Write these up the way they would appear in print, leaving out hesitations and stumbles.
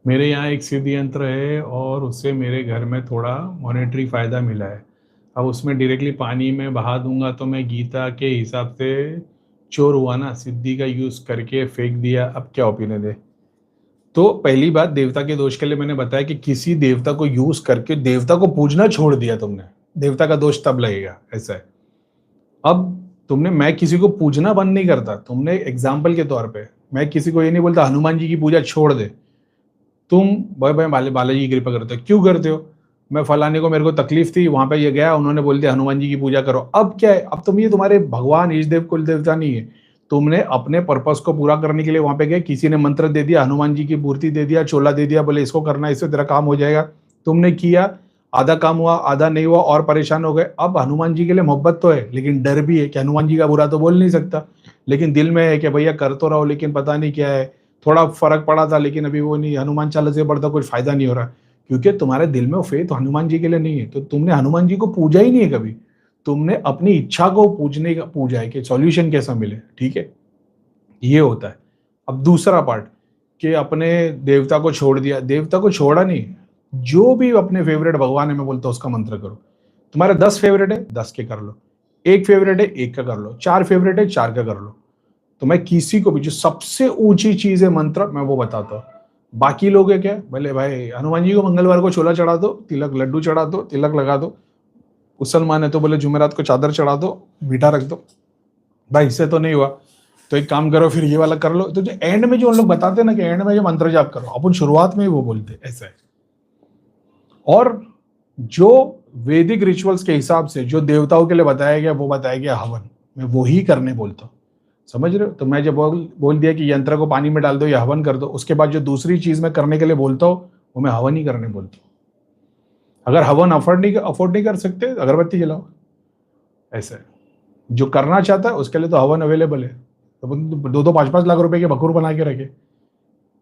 मेरे यहाँ एक सिद्ध यंत्र है और उससे मेरे घर में थोड़ा मॉनेटरी फ़ायदा मिला है। अब उसमें डायरेक्टली पानी में बहा दूंगा तो मैं गीता के हिसाब से चोर हुआ ना, सिद्धि का यूज़ करके फेंक दिया। अब क्या ओपिनियन है? तो पहली बात, देवता के दोष के लिए मैंने बताया कि किसी देवता को यूज़ करके देवता को पूजना छोड़ दिया तुमने, देवता का दोष तब लगेगा, ऐसा है। अब तुमने, मैं किसी को पूजना बंद नहीं करता, तुमने एग्जाम्पल के तौर पे, मैं किसी को ये नहीं बोलता हनुमान जी की पूजा छोड़ दे। तुम भाई भाई बालाजी की कृपा करते हो, क्यों करते हो? मैं फलाने को, मेरे को तकलीफ थी, वहां पे ये गया, उन्होंने बोल दिया हनुमान जी की पूजा करो। अब क्या है? अब तुम, ये तुम्हारे भगवान इष्ट देव कुल देवता नहीं है। तुमने अपने पर्पस को पूरा करने के लिए वहां पे गए, किसी ने मंत्र दे दिया, हनुमान जी की मूर्ति दे दिया, चोला दे दिया, बोले इसको करना, इससे तेरा काम हो जाएगा। तुमने किया, आधा काम हुआ, आधा नहीं हुआ, और परेशान हो गए। अब हनुमान जी के लिए मोहब्बत तो है, लेकिन डर भी है कि हनुमान जी का बुरा तो बोल नहीं सकता, लेकिन दिल में है कि भैया कर तो रहो, लेकिन पता नहीं क्या है। थोड़ा फर्क पड़ा था, लेकिन अभी वो नहीं, हनुमान चालीसा से बढ़ता कुछ फायदा नहीं हो रहा, क्योंकि तुम्हारे दिल में वो फेथ हनुमान जी के लिए नहीं है। तो तुमने हनुमान जी को पूजा ही नहीं है कभी। तुमने अपनी इच्छा को पूजने का पूजा है कि सॉल्यूशन कैसा मिले, ठीक है? ये होता है। अब दूसरा पार्ट, कि अपने देवता को छोड़ दिया, देवता को छोड़ा नहीं। जो भी अपने फेवरेट भगवान है, मैं बोलता हूँ उसका मंत्र करो। तुम्हारे 10 फेवरेट है, 10 के कर लो। एक फेवरेट है, एक का कर लो। 4 फेवरेट है, 4 का कर लो। तो मैं किसी को भी, जो सबसे ऊंची चीज है मंत्र, मैं वो बताता हूँ। बाकी लोग है क्या, भले भाई हनुमान जी को मंगलवार को छोला चढ़ा दो, तिलक लड्डू चढ़ा दो, तिलक लगा दो। मुसलमान है तो बोले जुमेरात को चादर चढ़ा दो, मीठा रख दो। भाई इससे तो नहीं हुआ, तो एक काम करो, फिर ये वाला कर लो। तो जो एंड में जो उन लोग बताते हैं ना कि एंड में जो मंत्र जाप करो, अपन शुरुआत में ही वो बोलते हैं, ऐसा है। और जो वैदिक रिचुअल्स के हिसाब से जो देवताओं के लिए बताया गया, वो बताया गया हवन, मैं वो ही करने बोलता हूँ। समझ रहे हो? तो मैं जब बोल दिया कि यंत्र को पानी में डाल दो या हवन कर दो, उसके बाद जो दूसरी चीज मैं करने के लिए बोलता हूँ, वो मैं हवन ही करने बोलता हूँ। अगर हवन अफोर्ड नहीं कर सकते, अगरबत्ती जलाओ, ऐसा है। जो करना चाहता है उसके लिए तो हवन अवेलेबल है। तो 2-2 5-5 लाख रुपए के बकूर बना के रखे,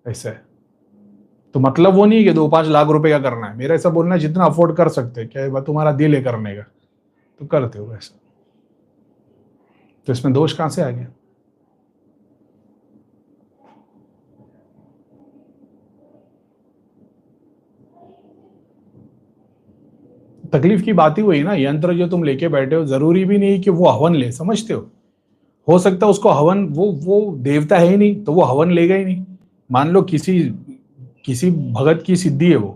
ऐसा है। तो मतलब वो नहीं है कि 2-5 लाख रुपए का करना है, मेरा ऐसा बोलना है जितना अफोर्ड कर सकते हैं, क्या तुम्हारा दिल है करने का, तो करते हो वैसा। तो इसमें दोष कहां से आ गया? तकलीफ की बात ही वही ना, यंत्र जो तुम लेके बैठे हो, जरूरी भी नहीं कि वो हवन ले, समझते हो सकता है उसको हवन, वो देवता है ही नहीं तो वो हवन लेगा ही नहीं। मान लो किसी किसी भगत की सिद्धि है, वो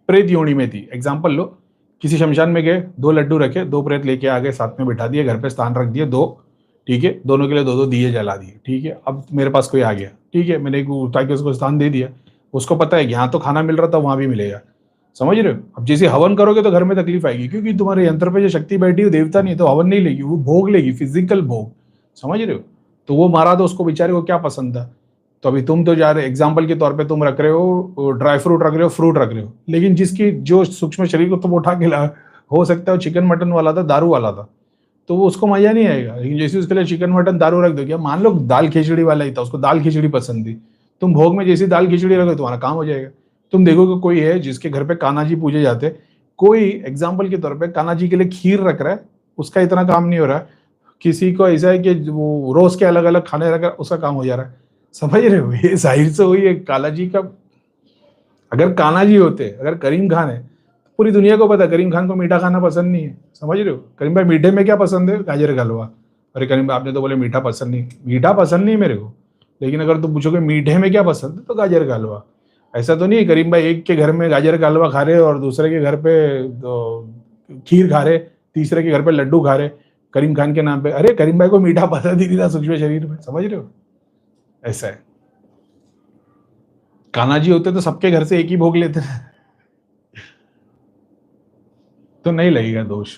प्रेत योनि में थी, एग्जाम्पल लो। किसी शमशान में गए, 2 लड्डू रखे, 2 प्रेत लेके आ गए, साथ में बिठा दिए, घर पे स्थान रख दिए दो, ठीक है, दोनों के लिए 2-2 दिए जला दिए, ठीक है। अब मेरे पास कोई आ गया, ठीक है, मैंने एक उठा के उसको स्थान दे दिया। उसको पता है कि यहाँ तो खाना मिल रहा था, वहां भी मिलेगा। समझ रहे हो? अब जैसे हवन करोगे तो घर में तकलीफ आएगी, क्योंकि तुम्हारे यंत्र पे जो शक्ति बैठी है देवता नहीं, तो हवन नहीं लेगी, वो भोग लेगी, फिजिकल भोग। समझ रहे हो? तो वो मारा तो उसको बेचारे को क्या पसंद था। तो अभी तुम तो जा रहे, एग्जाम्पल के तौर पे तुम रख रहे हो ड्राई फ्रूट रख रहे हो, फ्रूट रख रहे हो, लेकिन जिसकी जो सूक्ष्म शरीर को तुम उठा के ला, हो सकता है वो चिकन मटन वाला था, दारू वाला था, तो वो उसको मजा नहीं आएगा। लेकिन जैसे उसके लिए चिकन मटन दारू रख दो, क्या मान लो दाल खिचड़ी वाला ही था, उसको दाल खिचड़ी पसंद थी, तुम भोग में जैसी दाल खिचड़ी रखो तुम्हारा काम हो जाएगा। तुम देखोगे कोई है जिसके घर पे कान्हा जी पूजे जाते, कोई एग्जाम्पल के तौर पे कान्हा जी के लिए खीर रख रहा है, उसका इतना काम नहीं हो रहा है। किसी को ऐसा है कि वो रोज के अलग अलग खाने रख रहा है, उसका काम हो जा रहा है। समझ रहे हो? ये जाहिर से हुई है काला जी का। अगर कान्हा जी होते, अगर करीम खान है, तो पूरी दुनिया को पता है करीम खान को मीठा खाना पसंद नहीं है। समझ रहे हो? करीम भाई मीठे में क्या पसंद है? गाजर का हलवा। अरे करीम भाई आपने तो बोले मीठा पसंद नहीं, मीठा पसंद नहीं मेरे को, लेकिन अगर तुम पूछोगे मीठे में क्या पसंद है, तो गाजर का हलवा। ऐसा तो नहीं है करीम भाई एक के घर में गाजर का हलवा खा रहे और दूसरे के घर पे खीर खा रहे, तीसरे के घर पे लड्डू खा रहे करीम खान के नाम पे। अरे करीम भाई को मीठा पसंद ही नहीं था सूक्ष्म शरीर में। समझ रहे हो? ऐसा है। कान्हा जी होते तो सबके घर से एक ही भोग लेते, तो नहीं लगेगा दोष।